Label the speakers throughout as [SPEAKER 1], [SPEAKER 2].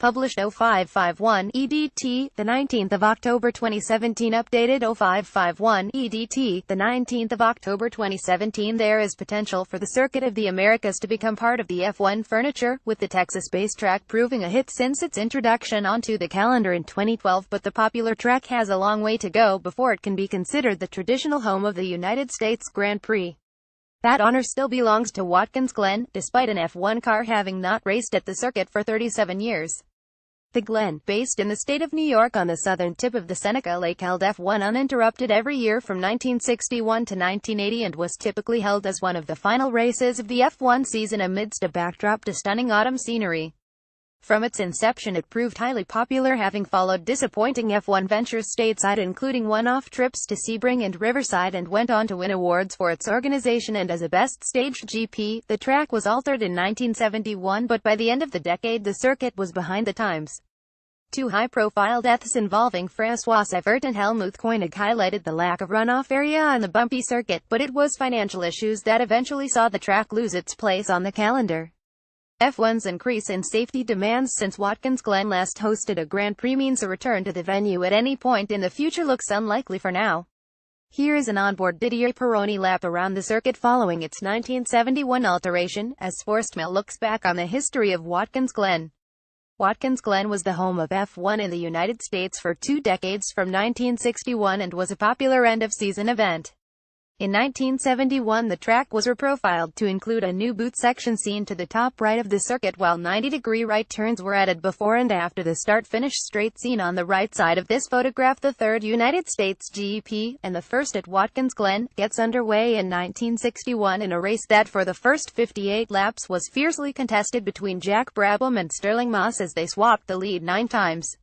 [SPEAKER 1] Published 0551 EDT, the 19th of October 2017. Updated 0551 EDT, the 19th of October 2017. There is potential for the Circuit of the Americas to become part of the F1 furniture, with the Texas-based track proving a hit since its introduction onto the calendar in 2012, but the popular track has a long way to go before it can be considered the traditional home of the United States Grand Prix. That honor still belongs to Watkins Glen, despite an F1 car having not raced at the circuit for 37 years. The Glen, based in the state of New York on the southern tip of the Seneca Lake, held F1 uninterrupted every year from 1961 to 1980 and was typically held as one of the final races of the F1 season amidst a backdrop to stunning autumn scenery. From its inception it proved highly popular, having followed disappointing F1 ventures stateside, including one-off trips to Sebring and Riverside, and went on to win awards for its organization and as a best staged GP. The track was altered in 1971, but by the end of the decade the circuit was behind the times. Two high-profile deaths involving François Evert and Helmut Koenig highlighted the lack of runoff area on the bumpy circuit, but it was financial issues that eventually saw the track lose its place on the calendar. F1's increase in safety demands since Watkins Glen last hosted a Grand Prix means a return to the venue at any point in the future looks unlikely for now. Here is an onboard Didier Pironi lap around the circuit following its 1971 alteration, as Forstmill looks back on the history of Watkins Glen. Watkins Glen was the home of F1 in the United States for 2 decades from 1961 and was a popular end-of-season event. In 1971 the track was reprofiled to include a new boot section seen to the top right of the circuit, while 90-degree right turns were added before and after the start-finish straight seen on the right side of this photograph. The third United States GP, and the first at Watkins Glen, gets underway in 1961 in a race that for the first 58 laps was fiercely contested between Jack Brabham and Sterling Moss as they swapped the lead 9 times.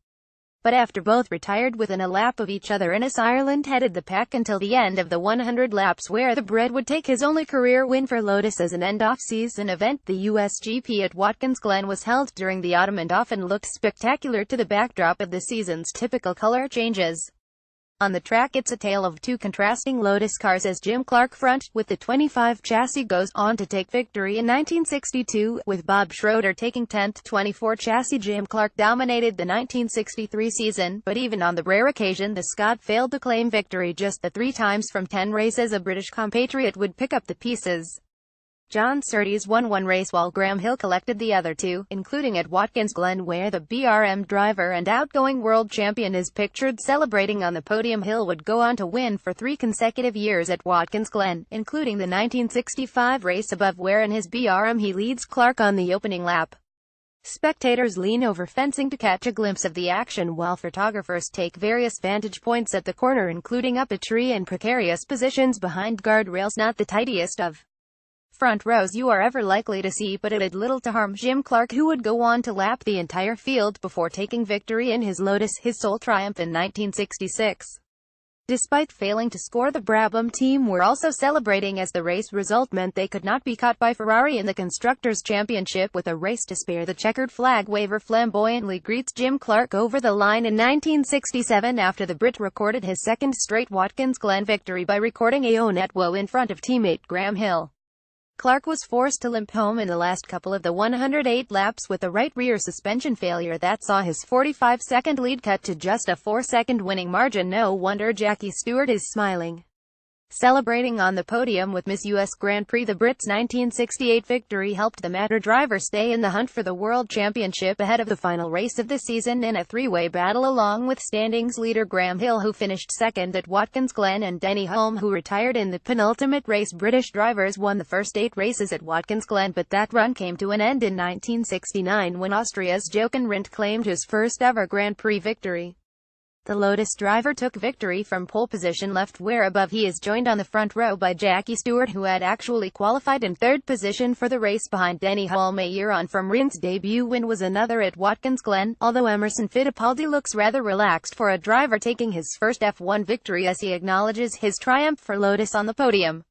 [SPEAKER 1] But after both retired within a lap of each other, Innes Ireland headed the pack until the end of the 100 laps, where the Brit would take his only career win for Lotus as an end-off-season event. The US GP at Watkins Glen was held during the autumn and often looked spectacular to the backdrop of the season's typical color changes. On the track it's a tale of two contrasting Lotus cars as Jim Clark front, with the 25 chassis, goes on to take victory in 1962, with Bob Schroeder taking 10th. 24 chassis Jim Clark dominated the 1963 season, but even on the rare occasion the Scot failed to claim victory just the 3 times from 10 races a British compatriot would pick up the pieces. John Surtees won 1 race while Graham Hill collected the other 2, including at Watkins Glen, where the BRM driver and outgoing world champion is pictured celebrating on the podium. Hill would go on to win for 3 consecutive years at Watkins Glen, including the 1965 race above, where in his BRM he leads Clark on the opening lap. Spectators lean over fencing to catch a glimpse of the action, while photographers take various vantage points at the corner, including up a tree and precarious positions behind guardrails. Not the tidiest of front rows you are ever likely to see, but it did little to harm Jim Clark, who would go on to lap the entire field before taking victory in his Lotus, his sole triumph in 1966. Despite failing to score, the Brabham team were also celebrating, as the race result meant they could not be caught by Ferrari in the Constructors' Championship. With a race to spare, the checkered flag waver flamboyantly greets Jim Clark over the line in 1967 after the Brit recorded his second straight Watkins Glen victory by recording a Onetwo in front of teammate Graham Hill. Clark was forced to limp home in the last couple of the 108 laps with a right rear suspension failure that saw his 45-second lead cut to just a 4-second winning margin. No wonder Jackie Stewart is smiling, celebrating on the podium with Miss US Grand Prix. The Brits' 1968 victory helped the Matter driver stay in the hunt for the World Championship ahead of the final race of the season in a 3-way battle, along with standings leader Graham Hill, who finished second at Watkins Glen, and Denny Hulme, who retired in the penultimate race. British drivers won the first 8 races at Watkins Glen, but that run came to an end in 1969 when Austria's Jochen Rindt claimed his first ever Grand Prix victory. The Lotus driver took victory from pole position left, where above he is joined on the front row by Jackie Stewart, who had actually qualified in 3rd position for the race behind Denny Hulme. A year on from Rindt's debut win was another at Watkins Glen, although Emerson Fittipaldi looks rather relaxed for a driver taking his first F1 victory as he acknowledges his triumph for Lotus on the podium.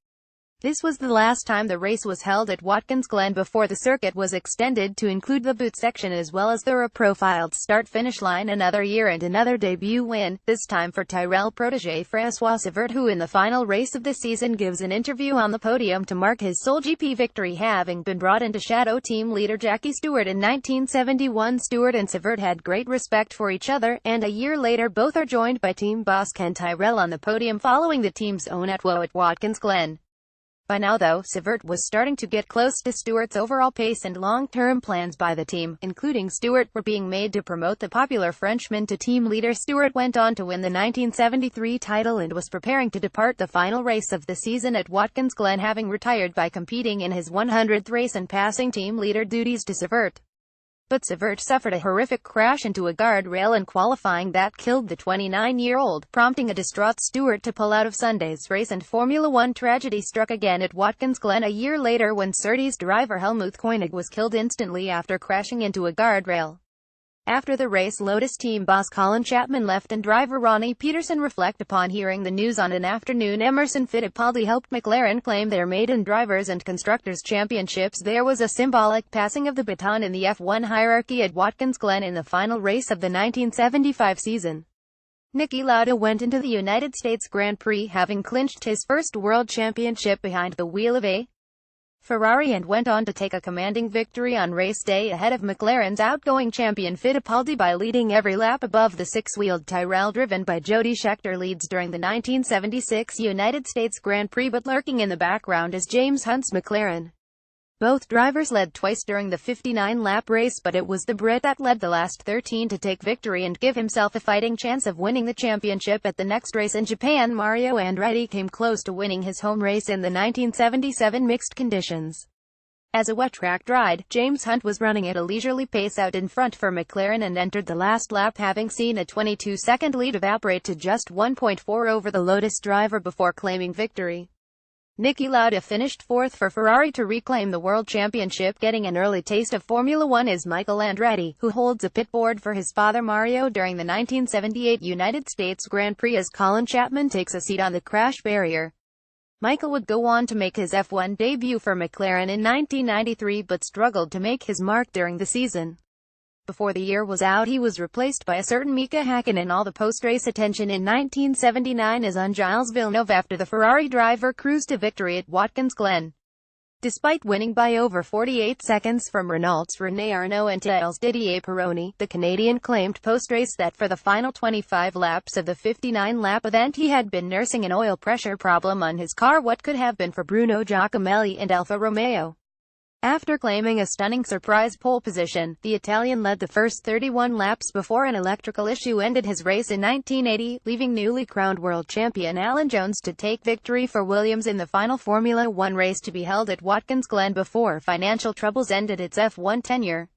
[SPEAKER 1] This was the last time the race was held at Watkins Glen before the circuit was extended to include the boot section as well as the reprofiled start-finish line. Another year and another debut win, this time for Tyrrell protégé François Sévert, who in the final race of the season gives an interview on the podium to mark his sole GP victory, having been brought in to shadow team leader Jackie Stewart in 1971. Stewart and Sévert had great respect for each other, and a year later both are joined by team boss Ken Tyrrell on the podium following the team's own at Watkins Glen. By now though, Sévert was starting to get close to Stewart's overall pace, and long-term plans by the team, including Stewart, were being made to promote the popular Frenchman to team leader. Stewart went on to win the 1973 title and was preparing to depart the final race of the season at Watkins Glen, having retired by competing in his 100th race and passing team leader duties to Sévert. But Sévert suffered a horrific crash into a guardrail in qualifying that killed the 29-year-old, prompting a distraught Stewart to pull out of Sunday's race, and Formula One tragedy struck again at Watkins Glen a year later when Surtees driver Helmut Koenig was killed instantly after crashing into a guardrail. After the race, Lotus team boss Colin Chapman left and driver Ronnie Peterson reflect upon hearing the news on an afternoon. Emerson Fittipaldi helped McLaren claim their maiden Drivers' and Constructors' Championships. There was a symbolic passing of the baton in the F1 hierarchy at Watkins Glen in the final race of the 1975 season. Niki Lauda went into the United States Grand Prix having clinched his first world championship behind the wheel of a Ferrari, and went on to take a commanding victory on race day ahead of McLaren's outgoing champion Fittipaldi by leading every lap above the six-wheeled Tyrrell driven by Jody Scheckter leads during the 1976 United States Grand Prix, but lurking in the background is James Hunt's McLaren. Both drivers led twice during the 59-lap race, but it was the Brit that led the last 13 to take victory and give himself a fighting chance of winning the championship at the next race in Japan. Mario Andretti came close to winning his home race in the 1977 mixed conditions. As a wet-track ride, James Hunt was running at a leisurely pace out in front for McLaren and entered the last lap having seen a 22-second lead evaporate to just 1.4 over the Lotus driver before claiming victory. Niki Lauda finished fourth for Ferrari to reclaim the World Championship. Getting an early taste of Formula One is Michael Andretti, who holds a pit board for his father Mario during the 1978 United States Grand Prix as Colin Chapman takes a seat on the crash barrier. Michael would go on to make his F1 debut for McLaren in 1993 but struggled to make his mark during the season. Before the year was out, he was replaced by a certain Mika Hakkinen. All the post-race attention in 1979 is on Gilles Villeneuve after the Ferrari driver cruised to victory at Watkins Glen. Despite winning by over 48 seconds from Renault's René Arnoux and Tell's Didier Pironi, the Canadian claimed post-race that for the final 25 laps of the 59-lap event he had been nursing an oil pressure problem on his car, what could have been for Bruno Giacomelli and Alfa Romeo. After claiming a stunning surprise pole position, the Italian led the first 31 laps before an electrical issue ended his race in 1980, leaving newly crowned world champion Alan Jones to take victory for Williams in the final Formula One race to be held at Watkins Glen before financial troubles ended its F1 tenure.